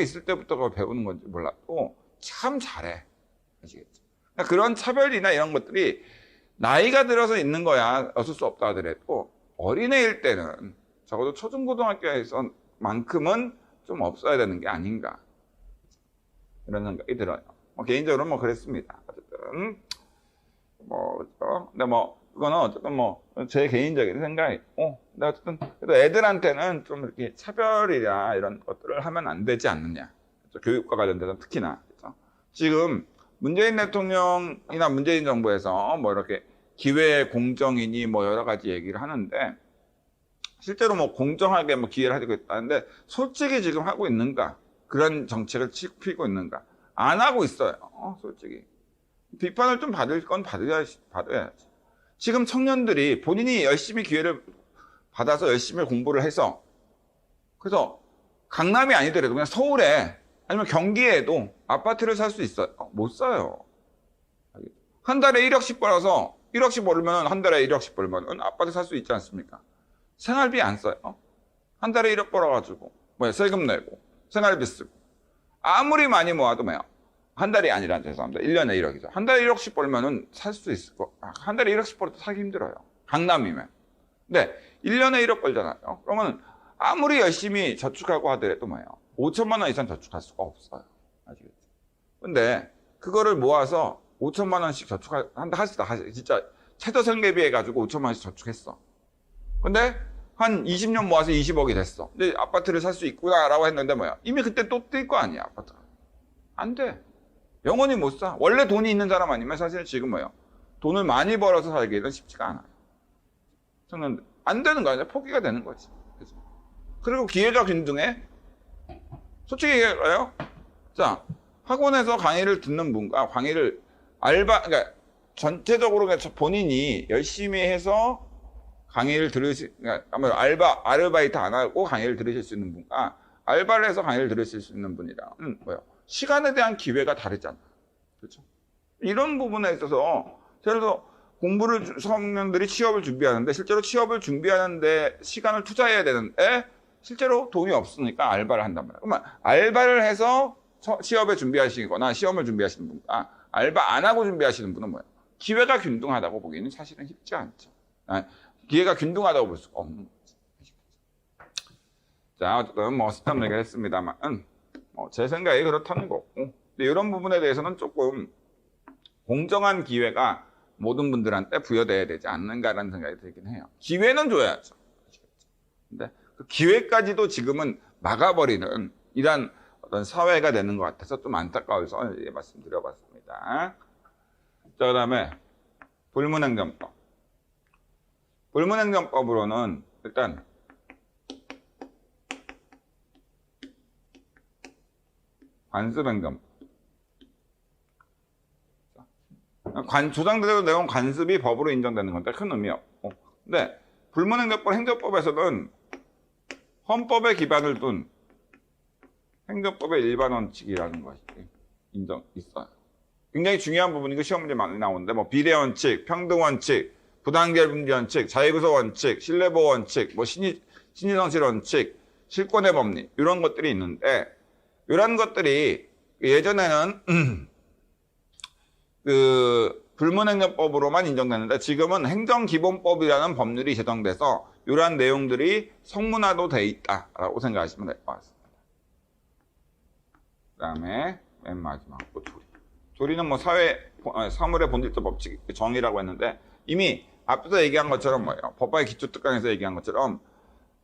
있을 때부터 그걸 배우는 건지 몰라도 참 잘해. 아시겠죠? 그러니까 그런 차별이나 이런 것들이 나이가 들어서 있는 거야 어쩔 수 없다 하더라도, 어린애일 때는 적어도 초중고등학교에서만큼은 좀 없어야 되는 게 아닌가, 이런 생각이 들어요. 개인적으로 그랬습니다. 어쨌든 근데 이거는 어쨌든 제 개인적인 생각이고, 근데 어쨌든 그래도 애들한테는 좀 이렇게 차별이나 이런 것들을 하면 안 되지 않느냐. 그렇죠? 교육과 관련돼서 특히나. 그렇죠? 지금 문재인 대통령이나 문재인 정부에서 이렇게 기회 공정이니 여러 가지 얘기를 하는데, 실제로 공정하게 기회를 하고 있다는데, 솔직히 지금 하고 있는가? 그런 정책을 피고 있는가? 안 하고 있어요. 솔직히. 비판을 좀 받을 건 받아야지. 지금 청년들이 본인이 열심히 기회를 받아서 열심히 공부를 해서, 그래서 강남이 아니더라도 그냥 서울에 아니면 경기에도 아파트를 살 수 있어요. 못 사요. 한 달에 1억씩 벌어서 1억씩 벌면 한 달에 1억씩 벌면 아파트 살 수 있지 않습니까? 생활비 안 써요. 한 달에 1억 벌어가지고 세금 내고 생활비 쓰고, 아무리 많이 모아도 한 달이 아니라 죄송합니다. 1년에 1억이죠. 한 달에 1억씩 벌면은 살 수 있을 거. 한 달에 1억씩 벌어도 사기 힘들어요. 강남이면. 근데 1년에 1억 벌잖아요. 그러면 아무리 열심히 저축하고 하더라도 5천만 원 이상 저축할 수가 없어요. 아시겠죠? 근데 그거를 모아서 5천만 원씩 하시다. 진짜 최저생계비 해가지고 5천만 원씩 저축했어. 근데 한 20년 모아서 20억이 됐어. 근데 아파트를 살 수 있구나라고 했는데 이미 그때 또 뛸 거 아니야, 아파트가. 안 돼. 영원히 못 사. 원래 돈이 있는 사람 아니면 사실 지금 돈을 많이 벌어서 살기는 쉽지가 않아요. 저는 안 되는 거 아니야. 포기가 되는 거지. 그죠? 그리고 기회적 균등에 솔직히 얘기해요. 자, 학원에서 강의를 듣는 분과 그러니까 전체적으로 본인이 열심히 해서 강의를 그러니까 아르바이트 안 하고 강의를 들으실 수 있는 분과 알바를 해서 강의를 들으실 수 있는 분이랑은 시간에 대한 기회가 다르잖아. 그렇죠? 이런 부분에 있어서, 예를 들어서 청년들이 취업을 준비하는데 실제로 취업을 준비하는데 시간을 투자해야 되는데 실제로 돈이 없으니까 알바를 한단 말이에요. 그러면 알바를 해서 취업에 준비하시거나 시험을 준비하시는 분과 알바 안 하고 준비하시는 분은 뭐예요? 기회가 균등하다고 보기에는 사실은 쉽지 않죠. 기회가 균등하다고 볼 수가 없는 거죠. 자, 어쨌든 뭐 스탑 얘기를 했습니다만 제 생각이 그렇다는 거고, 근데 이런 부분에 대해서는 조금 공정한 기회가 모든 분들한테 부여돼야 되지 않는가라는 생각이 들긴 해요. 기회는 줘야죠. 근데 그 기회까지도 지금은 막아버리는 이런 어떤 사회가 되는 것 같아서 좀 안타까워서 말씀드려봤습니다. 자, 그 다음에 불문행정법. 불문행정법으로는 일단 관습행정법. 조상대로 내온 관습이 법으로 인정되는 건데 큰 의미 없고. 근데 불문행정법 행정법에서는 헌법에 기반을 둔 행정법의 일반 원칙이라는 것이 있어요. 굉장히 중요한 부분이고 시험 문제 많이 나오는데 뭐 비례 원칙, 평등 원칙, 부당결분리 원칙, 자유구조 원칙, 신뢰보호 원칙, 뭐 신의성실 원칙, 실권의 법리 이런 것들이 있는데 이런 것들이 예전에는 그 불문행정법으로만 인정되는데 지금은 행정기본법이라는 법률이 제정돼서 이러한 내용들이 성문화도 돼 있다라고 생각하시면 될 것 같습니다. 그 다음에 맨 마지막 조리는 뭐 사물의 본질적 법칙 정의라고 했는데 이미 앞서 얘기한 것처럼 뭐예요? 법화의 기초특강에서 얘기한 것처럼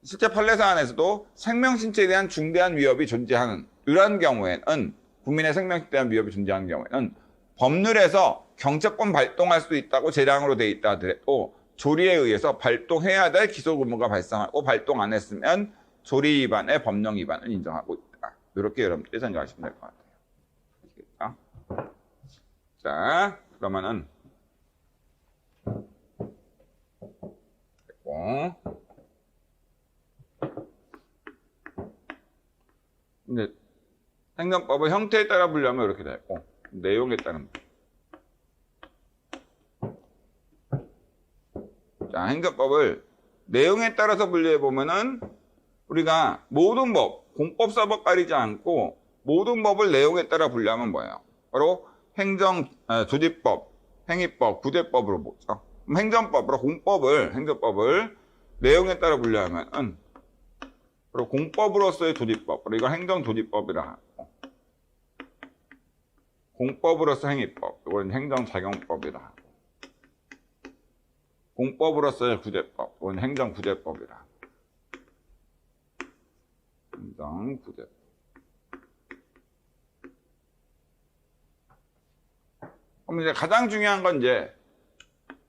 실제 판례 사안에서도 생명신체에 대한 중대한 위협이 존재하는 이러한 경우에는 국민의 생명신체에 대한 위협이 존재하는 경우에는 법률에서 경찰권 발동할 수 있다고 재량으로 돼 있다 하더라도 조리에 의해서 발동해야 될 기소 의무가 발생하고 발동 안 했으면 조리 위반의 법령 위반을 인정하고 있다. 이렇게 여러분들이 생각하시면 될 것 같아요. 아시겠죠? 자, 그러면은 됐고. 근데 행정법의 형태에 따라 분류하면 이렇게 되고 내용에 따른 자, 행정법을 내용에 따라서 분류해 보면은 우리가 모든 법, 공법사법 가리지 않고 모든 법을 내용에 따라 분류하면 뭐예요? 바로 조직법, 행위법, 구제법으로 보죠. 행정법으로 행정법을 내용에 따라 분류하면은 바로 공법으로서의 조직법, 이건 행정조직법이라 하고 공법으로서 행위법, 이건 행정작용법이라 하고 공법으로서의 구제법, 이건 행정구제법이라 하고 행정구제법. 그럼 이제 가장 중요한 건 이제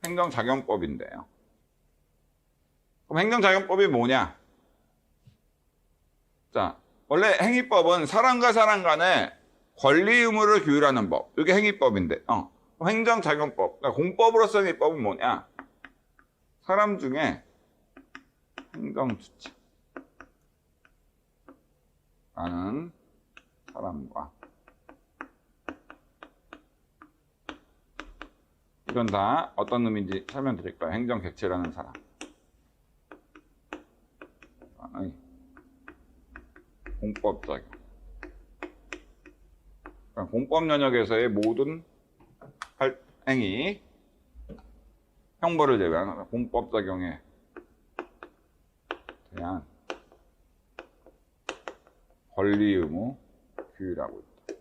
행정작용법인데요. 그럼 행정작용법이 뭐냐? 자, 원래 행위법은 사람과 사람 간의 권리 의무를 규율하는 법. 이게 행위법인데, 행정작용법. 그러니까 공법으로서 행위법은 뭐냐? 사람 중에 행정주체. 라는 사람과. 이건 다 어떤 의미인지 설명드릴 거예요. 행정객체라는 사람. 공법작용. 그러니까 공법 영역에서의 모든 행위, 형벌을 제외한 공법작용에 대한 권리 의무 규율하고 있다.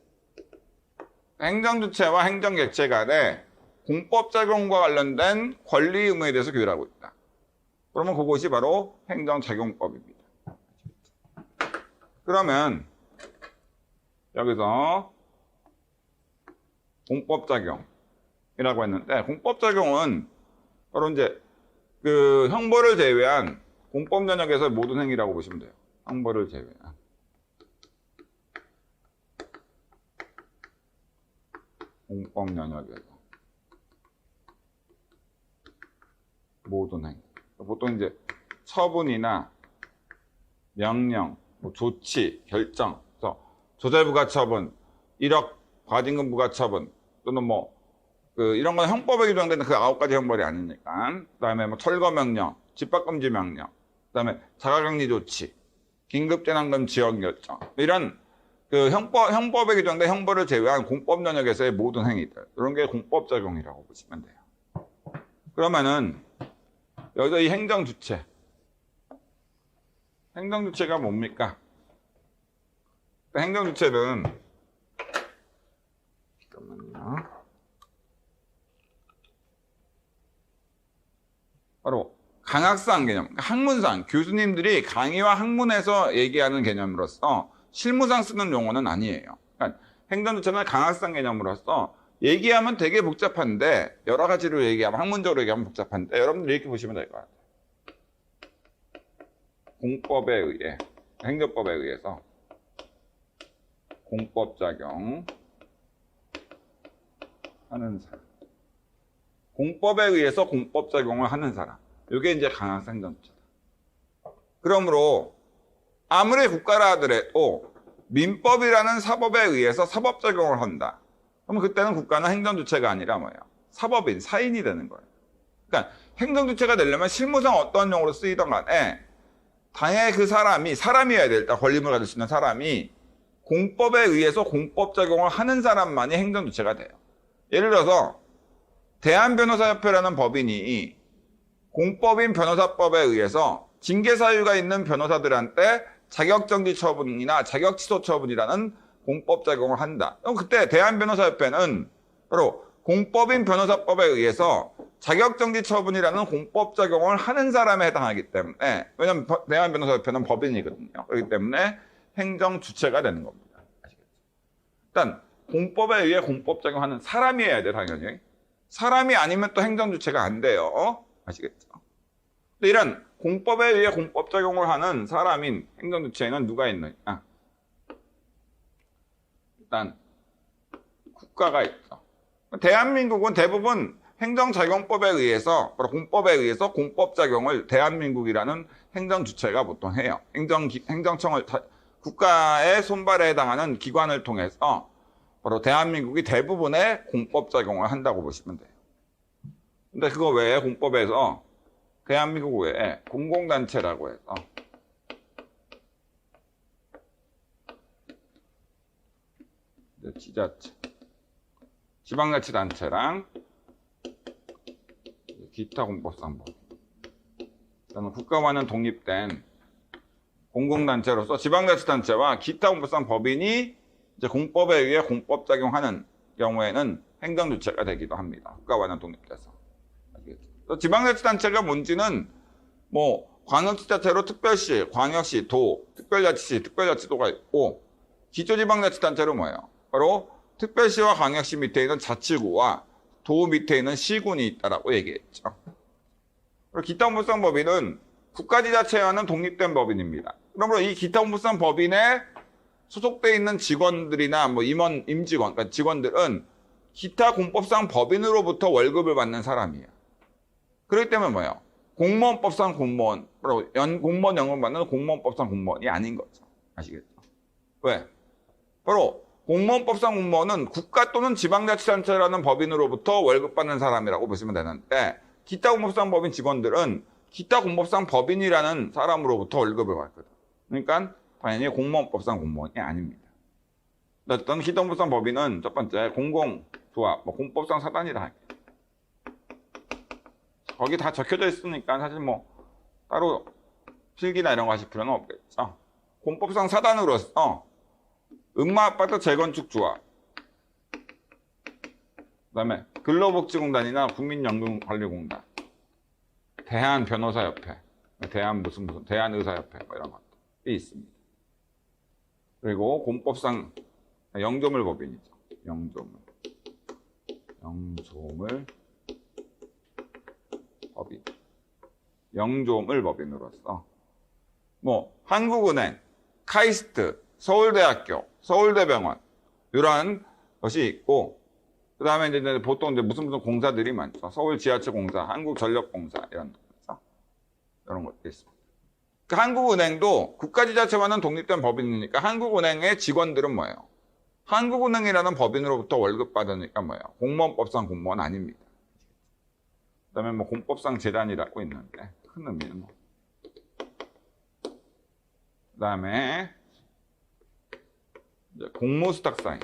행정주체와 행정객체 간의 공법작용과 관련된 권리 의무에 대해서 규율하고 있다. 그러면 그것이 바로 행정작용법입니다. 그러면 여기서 공법작용이라고 했는데 공법작용은 바로 이제 그 형벌을 제외한 공법 영역에서 모든 행위라고 보시면 돼요. 형벌을 제외한 공법 영역에서 모든 행위. 보통 이제 처분이나 명령, 뭐 조치, 결정, 조달부가처분, 1억 과징금 부과처분 또는 뭐 이런 건 형법에 규정되는 그 9가지 형벌이 아니니까. 그다음에 뭐 철거명령, 집합금지명령, 그다음에 자가격리 조치, 긴급재난금 지역결정, 이런 형법에 규정된 형벌을 제외한 공법 영역에서의 모든 행위들, 이런 게 공법작용이라고 보시면 돼요. 그러면은 여기서 이 행정주체가 뭡니까? 행정주체는 잠깐만요. 바로 강학상 개념, 학문상, 교수님들이 강의와 학문에서 얘기하는 개념으로서 실무상 쓰는 용어는 아니에요. 그러니까 행정주체는 강학상 개념으로서 얘기하면 되게 복잡한데, 여러 가지로 얘기하면, 학문적으로 얘기하면 복잡한데, 여러분들 이렇게 보시면 될 것 같아요. 공법에 의해, 행정법에 의해서 공법작용 하는 사람. 공법에 의해서 공법작용을 하는 사람. 이게 이제 강학상 행정주체다. 그러므로 아무리 국가라 하더라도 민법이라는 사법에 의해서 사법작용을 한다. 그러면 그때는 국가는 행정주체가 아니라 뭐예요? 사법인, 사인이 되는 거예요. 그러니까 행정주체가 되려면 실무상 어떤 용어로 쓰이던 간에 당연히 그 사람이어야 될 때 권리를 가질 수 있는 사람이 공법에 의해서 공법작용을 하는 사람만이 행정주체가 돼요. 예를 들어서 대한변호사협회라는 법인이 공법인 변호사법에 의해서 징계사유가 있는 변호사들한테 자격정지 처분이나 자격취소 처분이라는 공법작용을 한다. 그럼 그때 대한변호사협회는 바로 공법인 변호사법에 의해서 자격정지 처분이라는 공법작용을 하는 사람에 해당하기 때문에, 왜냐하면 대한변호사협회는 법인이거든요. 그렇기 때문에 행정주체가 되는 겁니다. 아시겠죠? 일단 공법에 의해 공법작용하는 사람이어야 돼, 당연히. 사람이 아니면 또 행정주체가 안 돼요. 아시겠죠? 근데 이런 공법에 의해 공법작용을 하는 사람인 행정주체에는 누가 있느냐? 일단 국가가 있죠. 대한민국은 대부분 행정작용법에 의해서, 바로 공법에 의해서 공법작용을 대한민국이라는 행정주체가 보통 해요. 행정청을, 국가의 손발에 해당하는 기관을 통해서 바로 대한민국이 대부분의 공법작용을 한다고 보시면 돼요. 근데 그거 외에 공법에서 대한민국 외에 공공단체라고 해서 지자체, 지방자치단체랑 기타 공법상 법. 저는 국가와는 독립된 공공단체로서 지방자치단체와 기타 공법상 법인이 이제 공법에 의해 공법작용하는 경우에는 행정주체가 되기도 합니다. 국가와는 독립돼서. 지방자치단체가 뭔지는 뭐 광역지자체로 특별시, 광역시, 도, 특별자치시, 특별자치도가 있고, 기초지방자치단체로 뭐예요? 바로 특별시와 광역시 밑에 있는 자치구와 도 밑에 있는 시군이 있다라고 얘기했죠. 그리고 기타공법상 법인은 국가지자체와는 독립된 법인입니다. 그러므로 이 기타공법상 법인에 소속돼 있는 직원들이나 뭐 임직원, 그러니까 직원들은 기타 공법상 법인으로부터 월급을 받는 사람이에요. 그렇기 때문에 뭐예요? 공무원법상 공무원, 바로 공무원 연금 받는 공무원법상 공무원이 아닌 거죠. 아시겠죠? 왜? 바로 공무원법상 공무원은 국가 또는 지방자치단체라는 법인으로부터 월급 받는 사람이라고 보시면 되는데, 기타 공법상 법인 직원들은 기타 공법상 법인이라는 사람으로부터 월급을 받거든. 그러니까 당연히 공무원법상 공무원이 아닙니다. 어떤 기타 공법상 법인은 첫 번째 공공조합, 공법상 사단이라 할게요. 거기 다 적혀져 있으니까 사실 뭐 따로 필기나 이런 거 하실 필요는 없겠죠. 공법상 사단으로서 음마아파트 재건축 조합, 그다음에 근로복지공단이나 국민연금관리공단, 대한변호사협회, 대한의사협회 뭐 이런 것들이 있습니다. 그리고 공법상 영조물 법인이죠. 영조물 법인. 영조물 법인으로서 뭐 한국은행, 카이스트, 서울대학교, 서울대병원 이런 것이 있고, 그 다음에 이제 보통 이제 무슨 공사들이 많죠. 서울지하철공사, 한국전력공사 이런 거죠. 이런 것도 있습니다. 그 한국은행도 국가지자체와는 독립된 법인이니까 한국은행의 직원들은 뭐예요? 한국은행이라는 법인으로부터 월급 받으니까 뭐예요? 공무원법상 공무원 아닙니다. 그다음에 뭐 공법상 재단이라고 있는데 큰 의미는 뭐. 그다음에 이제 공무수탁사인.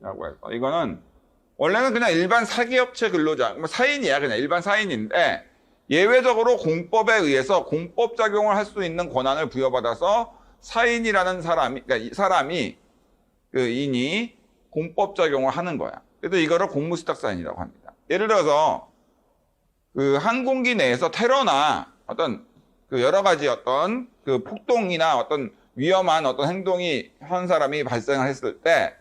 라고 해서 이거는 원래는 그냥 일반 사기업체 근로자, 뭐 사인이야. 그냥 일반 사인인데 예외적으로 공법에 의해서 공법 작용을 할 수 있는 권한을 부여받아서 사인이라는 사람이, 그러니까 사람이 그 인이 공법 작용을 하는 거야. 그래서 이거를 공무수탁사인이라고 합니다. 예를 들어서 그 항공기 내에서 테러나 어떤 그 여러 가지 어떤 그 폭동이나 어떤 위험한 어떤 행동이 한 사람이 발생을 했을 때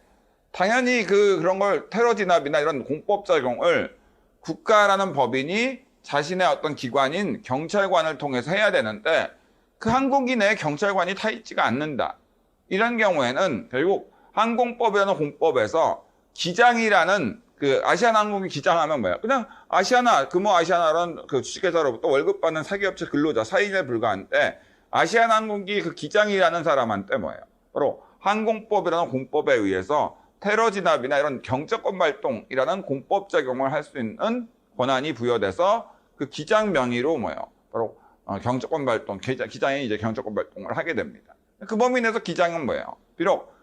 당연히 그런 걸 테러 진압이나 이런 공법 작용을 국가라는 법인이 자신의 어떤 기관인 경찰관을 통해서 해야 되는데 그 항공기 내에 경찰관이 타 있지가 않는다. 이런 경우에는 결국 항공법이라는 공법에서 기장이라는 그 아시아나항공기 기장하면 뭐야? 그냥 아시아나, 아시아나라는 그 주식회사로부터 월급 받는 사기업체 근로자, 사인에 불과한데 아시아나항공기 그 기장이라는 사람한테 뭐예요? 바로 항공법이라는 공법에 의해서 테러 진압이나 이런 경제권 발동이라는 공법 작용을 할 수 있는 권한이 부여돼서 그 기장 명의로 뭐예요? 바로 경제권 발동, 기장이 이제 경제권 발동을 하게 됩니다. 그 범위 내에서 기장은 뭐예요? 비록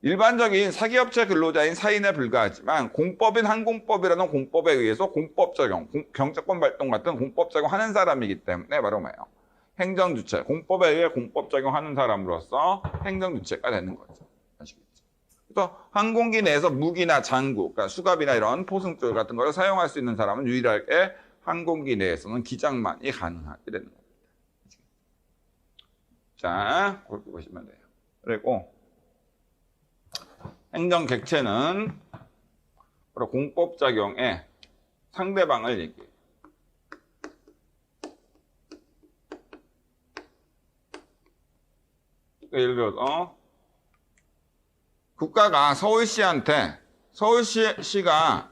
일반적인 사기업체 근로자인 사인에 불과하지만 공법인 항공법이라는 공법에 의해서 공법 적용, 경제권 발동 같은 공법 적용하는 사람이기 때문에 바로 뭐예요? 행정주체, 공법에 의해 공법 적용하는 사람으로서 행정주체가 되는 거죠. 아시겠죠? 그래서 항공기 내에서 무기나 장구, 그러니까 수갑이나 이런 포승줄 같은 걸 사용할 수 있는 사람은 유일하게 항공기 내에서는 기장만이 가능하게 되는 겁니다. 자, 그렇게 보시면 돼요. 그리고 행정객체는 바로 공법작용에 상대방을 얘기해요. 예를 들어서 국가가 서울시한테 서울시가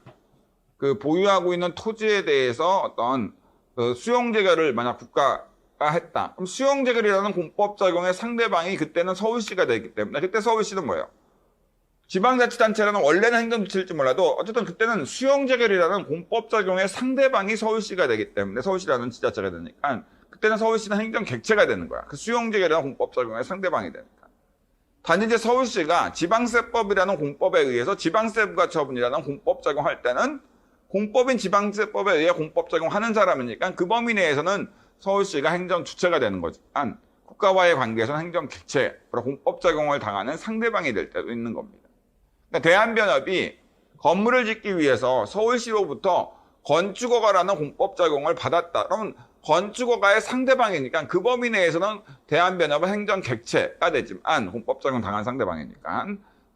그 보유하고 있는 토지에 대해서 어떤 그 수용재결을 만약 국가가 했다. 그럼 수용재결이라는 공법작용의 상대방이 그때는 서울시가 되기 때문에 그때 서울시는 뭐예요? 지방자치단체라는 원래는 행정주체일지 몰라도 어쨌든 그때는 수용재결이라는 공법작용의 상대방이 서울시가 되기 때문에 서울시라는 지자체가 되니까 그때는 서울시는 행정객체가 되는 거야. 그 수용재결이라는 공법작용의 상대방이 되니까. 단 이제 서울시가 지방세법이라는 공법에 의해서 지방세 부과처분이라는 공법작용할 때는 공법인 지방세법에 의해 공법작용하는 사람이니까 그 범위 내에서는 서울시가 행정주체가 되는 거지만 국가와의 관계에서는 행정객체, 공법작용을 당하는 상대방이 될 때도 있는 겁니다. 그러니까 대한변협이 건물을 짓기 위해서 서울시로부터 건축허가라는 공법작용을 받았다. 그러면 건축허가의 상대방이니까 그 범위 내에서는 대한변협은 행정객체가 되지만 공법작용 당한 상대방이니까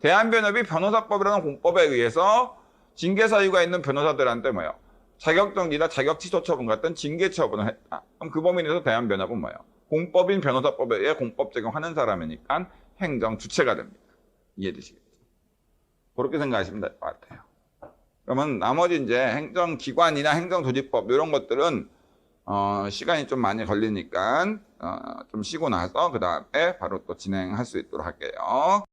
대한변협이 변호사법이라는 공법에 의해서 징계사유가 있는 변호사들한테 뭐예요? 자격정지나 자격취소처분 같은 징계처분을 했다. 그럼 그 범위 내에서 대한변협은 뭐예요? 공법인 변호사법에 의해 공법 적용하는 사람이니까 행정주체가 됩니다. 이해되시겠죠? 그렇게 생각하시면 될 것 같아요. 그러면 나머지 이제 행정기관이나 행정조직법 이런 것들은 시간이 좀 많이 걸리니까 좀 쉬고 나서 그 다음에 바로 또 진행할 수 있도록 할게요.